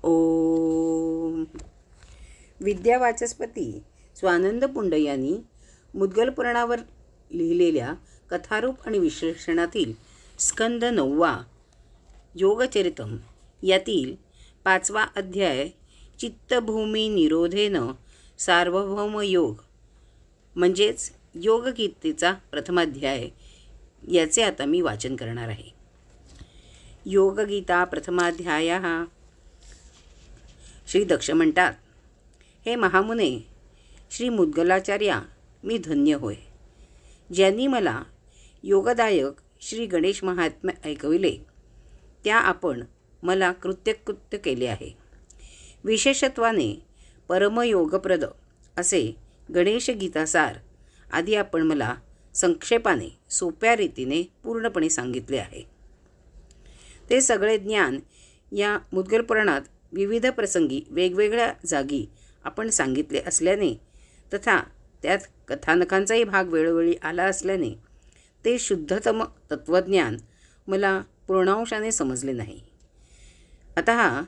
ओम. विद्यावाचस्पती स्वानंद पुंड यांनी मुद्गल पुराणावर लिहिलेल्या कथारूप आणि विश्लेषणातील स्कंद 9 योगचरितम यातील 5वा अध्याय चित्तभूमी निरोधेन सार्वभौम योग म्हणजेच योगगीतेचा प्रथमाध्याय याचे आता मी वाचन करणार आहे. योगगीता प्रथमाध्याय. श्री दक्ष म्हणतात, हे महामुने श्री मुद्गलाचार्या, मी धन्य होय. ज्यांनी मला योगदायक श्री गणेश महात्म्य ऐकविले त्या आपण मला कृत्यकृत्य केले आहे. विशेषत्वाने परमयोगप्रद असे गणेश गीतासार आधी आपण मला संक्षेपाने सोप्या रीतीने पूर्णपणे सांगितले आहे. ते सगळे ज्ञान या मुद्गल पुराणात विविध प्रसंगी वेगवेगळ्या जागी आपण सांगितले असल्याने तथा त्यात कथानकांचाही भाग वेळोवेळी आला असल्याने ते शुद्धतम तत्त्वज्ञान मला पूर्णांशाने समजले नाही. अतः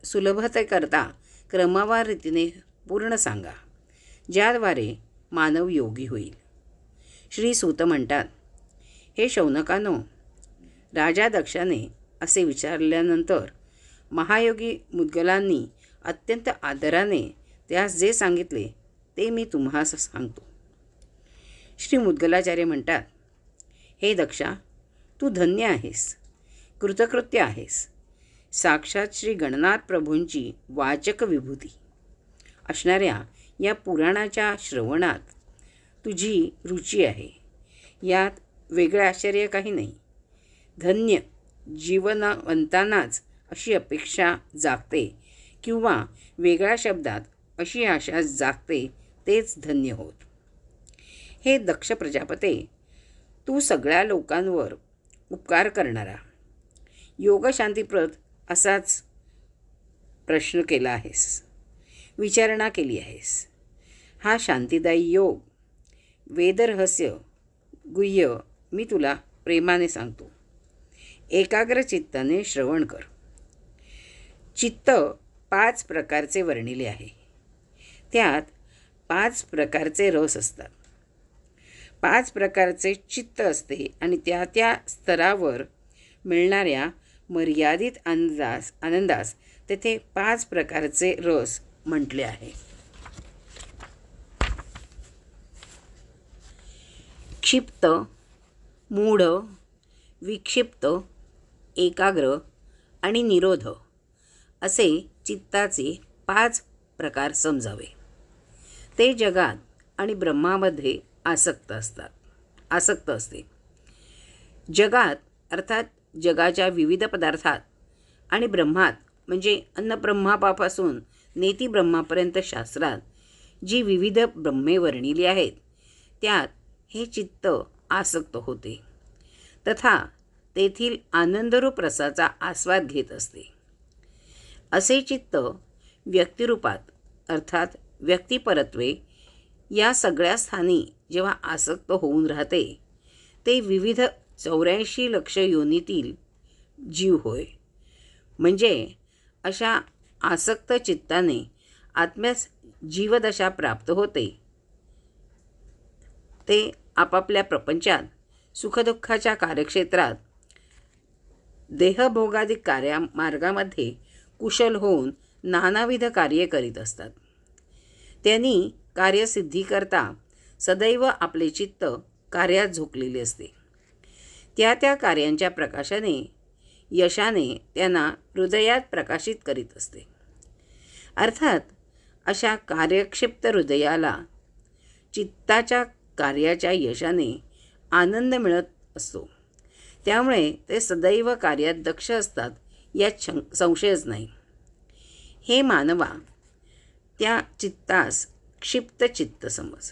सुलभतेकरता क्रमवार रीतीने पूर्ण सांगा, ज्याद्वारे मानव योगी होईल. श्री सूत म्हणतात, हे शौनकानो, राजा दक्षाने असे विचारल्यानंतर महायोगी मुद्गलांनी अत्यंत आदराने त्यास जे सांगितले ते मी तुम्हास सांगतो. श्री मुद्गलाचार्य म्हणतात, हे दक्षा, तू धन्य आहेस, कृतकृत्य आहेस. साक्षात श्री गणनाथ प्रभूंची वाचक विभूती असणाऱ्या या पुराणाच्या श्रवणात तुझी रुची आहे, यात वेगळे आश्चर्य काही नाही. धन्य जीवनवंतांनाच अशी अपेक्षा जागते किंवा वेगळ्या शब्दात अशी आशा जागते तेच धन्य होत. हे दक्ष प्रजापते, तू सगळ्या लोकांवर उपकार करणारा योगशांतीप्रद असाच प्रश्न केला आहेस, विचारणा केली आहेस. हा शांतिदायी योग वेदरहस्य गुह्य मी तुला प्रेमाने सांगतो. एकाग्र चित्ताने श्रवण कर. चित्त 5 प्रकारचे वर्णिले आहे. त्यात 5 प्रकारचे रस असतात. 5 प्रकारचे चित्त असते आणि त्या त्या स्तरावर मिळणाऱ्या मर्यादित आनंदास तेथे 5 प्रकारचे रस म्हटले आहे. क्षिप्त, मूढ, विक्षिप्त, एकाग्र आणि निरोध असे चित्ताचे 5 प्रकार समजावे. ते जगात आणि ब्रह्मामध्ये आसक्त असते. जगात अर्थात जगाच्या विविध पदार्थात आणि ब्रह्मात म्हणजे अन्नब्रह्मापासून नेतिब्रह्मापर्यंत शास्त्रात जी विविध ब्रह्मे वर्णिली आहेत त्यात हे चित्त आसक्त होते तथा तेथील आनंदरूप रसाचा आस्वाद घेत असते. असे चित्त व्यक्तिरूपात अर्थात व्यक्तिपरत्वे या सगळ्या स्थानी जेव्हा आसक्त होऊन राहते ते विविध 84 लक्ष योनीतील जीव होय. म्हणजे अशा आसक्त चित्ताने आत्म्यास जीवदशा प्राप्त होते. ते आपापल्या प्रपंचात सुखदुःखाच्या कार्यक्षेत्रात देहभोगादिक मार्गामध्ये कुशल होऊन नानाविध कार्ये करीत असतात. त्यांनी कार्यसिद्धीकरता सदैव आपले चित्त कार्यात झोकलेले असते. त्या त्या कार्यांच्या प्रकाशाने यशाने त्यांना हृदयात प्रकाशित करीत असते. अर्थात अशा कार्यक्षिप्त हृदयाला चित्ताच्या कार्याच्या यशाने आनंद मिळत असतो. त्यामुळे ते सदैव कार्यात दक्ष असतात यात संशयच नाही. हे मानवा, त्या चित्तास क्षिप्त चित्त समज.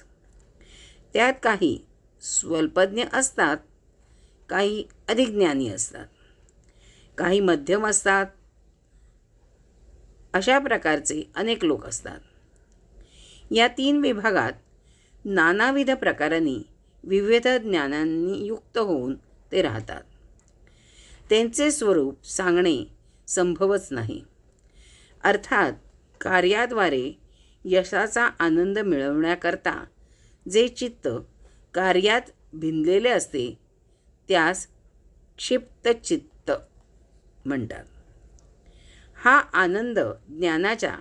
त्यात काही स्वल्पज्ञ असतात, काही अधिक ज्ञानी असतात, काही मध्यम असतात. अशा प्रकारचे अनेक लोक असतात. या 3 विभागात नानाविध प्रकारांनी विविध ज्ञानांनी युक्त होऊन ते राहतात. त्यांचे स्वरूप सांगणे संभवच नाही. अर्थात कार्याद्वारे यशाचा आनंद मिळवण्याकरता जे चित्त कार्यात भिनलेले असते त्यास क्षिप्त चित्त म्हणतात. हा आनंद ज्ञानाच्या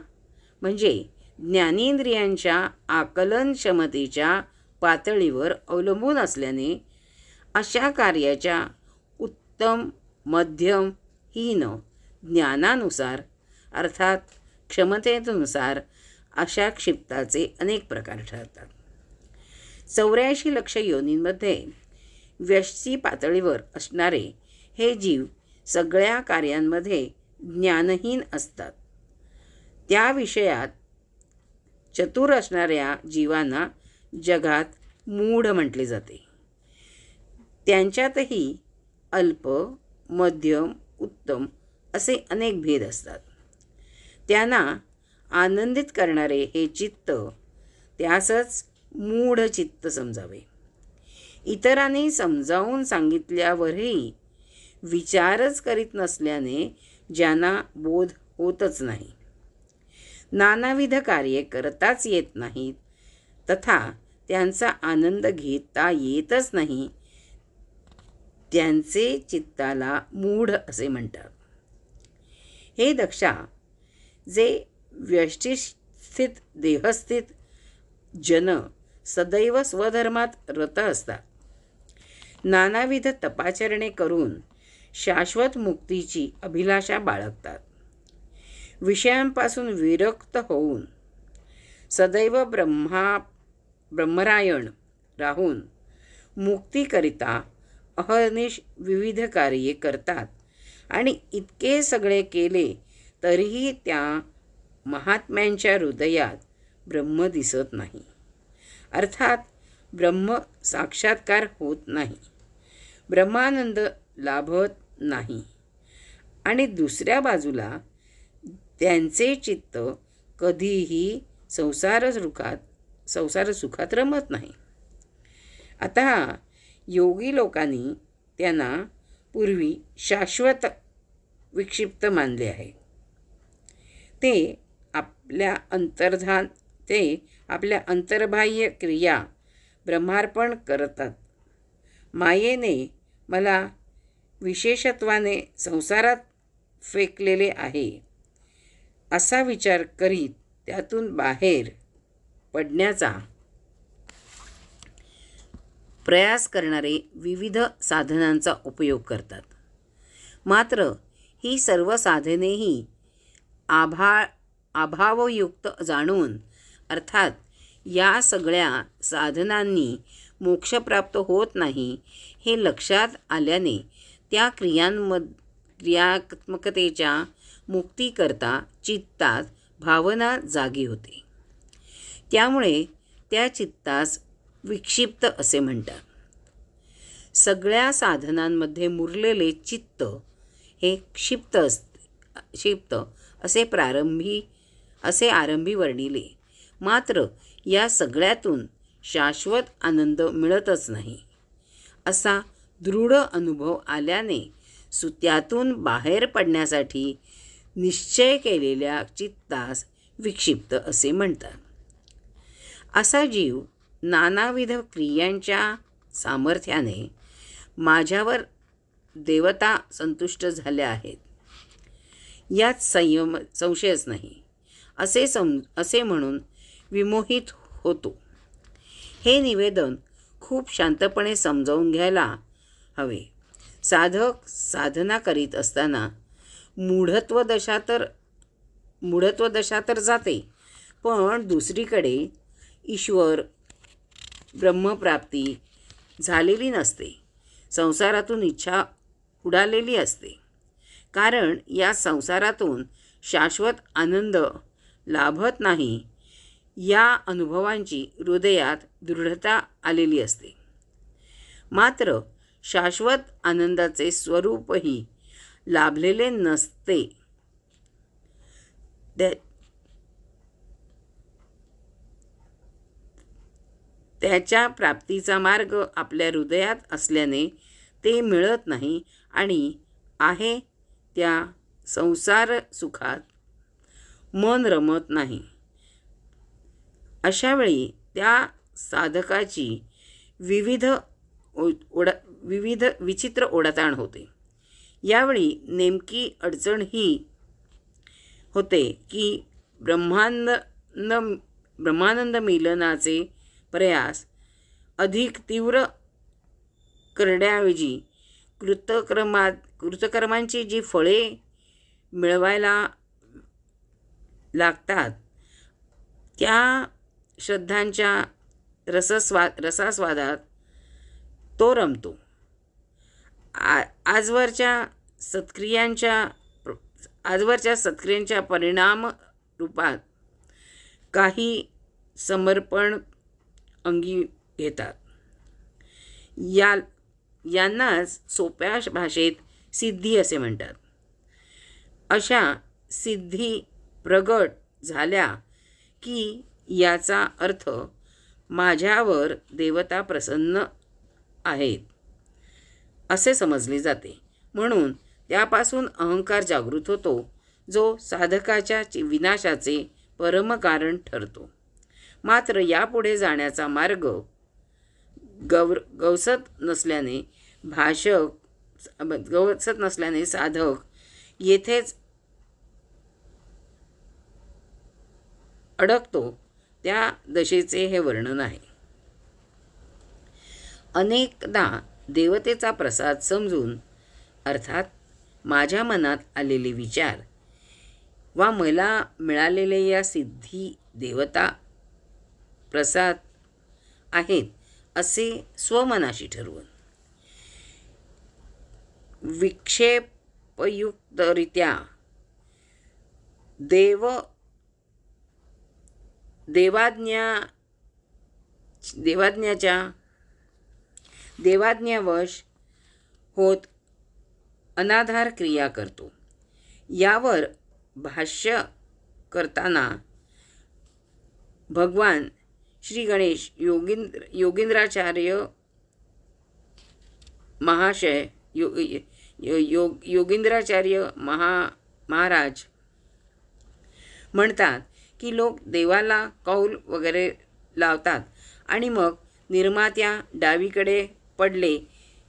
म्हणजे ज्ञानेंद्रियांच्या आकलन क्षमतेच्या पातळीवर अवलंबून असल्याने अशा कार्याच्या उत्तम, मध्यम, हीन ज्ञानानुसार अर्थात क्षमतेनुसार अशा क्षिप्ताचे अनेक प्रकार ठरतात. 84 लक्ष योनींमध्ये व्यष्टी पातळीवर असणारे हे जीव सगळ्या कार्यांमध्ये ज्ञानहीन असतात. त्या विषयात चतुर असणाऱ्या जीवांना जगात मूढ म्हटले जाते. त्यांच्यातही अल्प, मध्यम, उत्तम असे अनेक भेद असतात. त्यांना आनंदित करणारे हे चित्त त्यासच मूढ चित्त समजावे. इतरांनी समजावून सांगितल्यावरही विचारच करीत नसल्याने ज्यांना बोध होतच नाही, नानाविध कार्ये करताच येत नाहीत, तथा त्यांचा आनंद घेता येतच नाही, त्यांचे चित्ताला मूढ असे म्हणतात. हे दक्षा, जे व्यष्टिस्थित देहस्थित जन सदैव स्वधर्मात रत असतात, नानाविध तपाचरणे करून शाश्वत मुक्तीची अभिलाषा बाळगतात, विषयांपासून विरक्त होऊन सदैव ब्रह्मरायण राहून मुक्तीकरिता अहर्निश विविध कार्ये करतात आणि इतके सगळे केले तरीही त्या महात्म्यांच्या हृदयात ब्रह्म दिसत नाही, अर्थात ब्रह्म साक्षात्कार होत नाही, ब्रह्मानंद लाभत नाही आणि दुसऱ्या बाजूला त्यांचे चित्त कधीही संसार सुखात रमत नाही. आता योगी लोकांनी त्यांना पूर्वी शाश्वत विक्षिप्त मानले आहे. ते आपल्या अंतर्बाह्य क्रिया ब्रह्मार्पण करतात. मायेने मला विशेषत्वाने संसारात फेकलेले आहे असा विचार करीत त्यातून बाहेर पडण्याचा प्रयास करणारे विविध साधनांचा उपयोग करतात. मात्र ही सर्व साधनेही अभावयुक्त जाणून अर्थात या सगळ्या साधनांनी मोक्ष प्राप्त होत नाही हे लक्षात आल्याने त्या क्रियात्मकतेच्या मुक्तीकरता चित्तात भावना जागी होते. त्यामुळे त्या चित्तास विक्षिप्त असे म्हणतात. सगळ्या साधनांमध्ये मुरलेले चित्त हे क्षिप्त असे आरंभी वर्णिले. मात्र या सगळ्यातून शाश्वत आनंद मिळतच नाही असा दृढ अनुभव आल्याने त्यातून बाहेर पडण्यासाठी निश्चय केलेल्या चित्तास विक्षिप्त असे म्हणतात. असा जीव नानाविध क्रियांच्या सामर्थ्याने माझ्यावर देवता संतुष्ट झाल्या आहेत यात संशयच नाही असे म्हणून विमोहित होतो. हे निवेदन खूप शांतपणे समजावून घ्यायला हवे. साधक साधना करीत असताना मूढत्व दशा तर जाते, पण दुसरीकडे ईश्वर ब्रह्मप्राप्ती झालेली नसते. संसारातून इच्छा उडालेली असते. कारण या संसारातून शाश्वत आनंद लाभत नाही या अनुभवांची हृदयात दृढता आलेली असते. मात्र शाश्वत आनंदाचे स्वरूपही लाभलेले नसते. त्याच्या प्राप्तीचा मार्ग आपल्या हृदयात असल्याने ते मिळत नाही आणि आहे त्या संसार सुखात मन रमत नाही. अशावेळी त्या साधकाची विविध विचित्र ओढाताण होते. यावेळी नेमकी अडचण ही होते की ब्रह्मानंद मिलनाचे प्रयास अधिक तीव्र करण्याऐवजी कृतकर्मांची जी फळे मिळवायला लागतात त्या श्रद्धांच्या रसास्वादात तो रमतो. आजवरच्या सत्क्रियांच्या परिणाम रूपात काही समर्पण अंगी घेतात. यांनाच सोप्या भाषेत सिद्धी असे म्हणतात. अशा सिद्धी प्रगट झाल्या की याचा अर्थ माझ्यावर देवता प्रसन्न आहेत असे समजले जाते. म्हणून त्यापासून अहंकार जागृत होतो, जो साधकाच्या विनाशाचे परमकारण ठरतो. मात्र यापुढे जाण्याचा मार्ग गवसत नसल्याने साधक येथेच अडकतो. त्या दशेचे हे वर्णन आहे. अनेकदा देवतेचा प्रसाद समजून, अर्थात माझ्या मनात आलेले विचार वा मला मिळालेले या सिद्धी देवता प्रसाद आहेत असे स्वमनाशी ठरवून विक्षेपयुक्तरित्या देवाज्ञावश होत अनाधार क्रिया करतो. यावर भाष्य करताना भगवान श्री गणेश योगींद्राचार्य महाराज म्हणतात की लोक देवाला कौल वगैरे लावतात आणि मग निर्मात्या डावीकडे पडले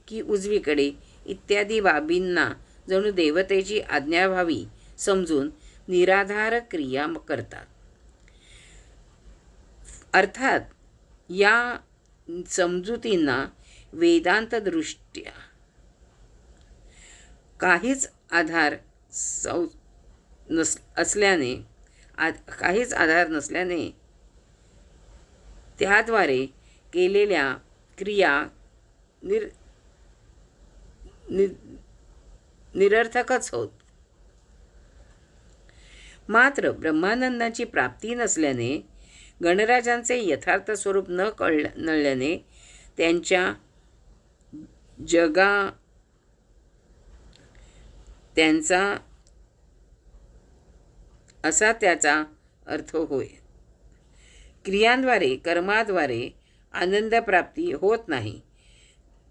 की उजवीकडे इत्यादी बाबींना जणू देवतेची आज्ञा व्हावी समजून निराधार क्रिया करतात. अर्थात या समजुतींना वेदांतदृष्ट्या काहीच आधार नसल्याने त्याद्वारे केलेल्या क्रिया निरर्थकच होत. मात्र ब्रह्मानंदाची प्राप्ती नसल्याने, गणराजांचे यथार्थ स्वरूप नळल्याने त्यांचा असा त्याचा अर्थ होय. क्रियांद्वारे कर्माद्वारे आनंदप्राप्ती होत नाही.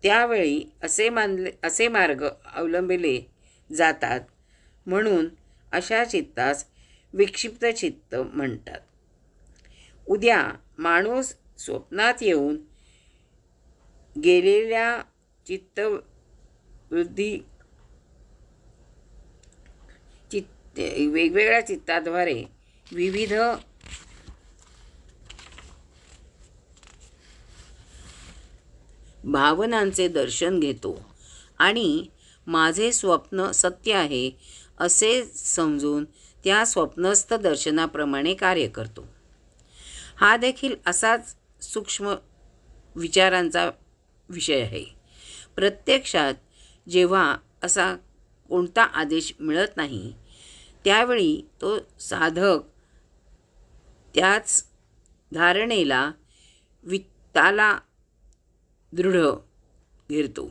त्यावेळी असे मार्ग अवलंबिले जातात. म्हणून अशा चित्तास विक्षिप्त चित्त म्हणतात. उद्या माणूस स्वप्नात येऊन गेलेल्या वेगवेगळ्या चित्ताद्वारे विविध भावनांचे दर्शन घेतो आणि माझे स्वप्न सत्य आहे असे समजून त्या स्वप्नस्थ दर्शनाप्रमाणे कार्य करतो. हा देखील असाच सूक्ष्म विचारांचा विषय आहे. प्रत्यक्षात जेव्हा असा कोणता आदेश मिळत नाही त्यावेळी तो साधक त्याच धारणेला वित्ताला दृढ धरतो.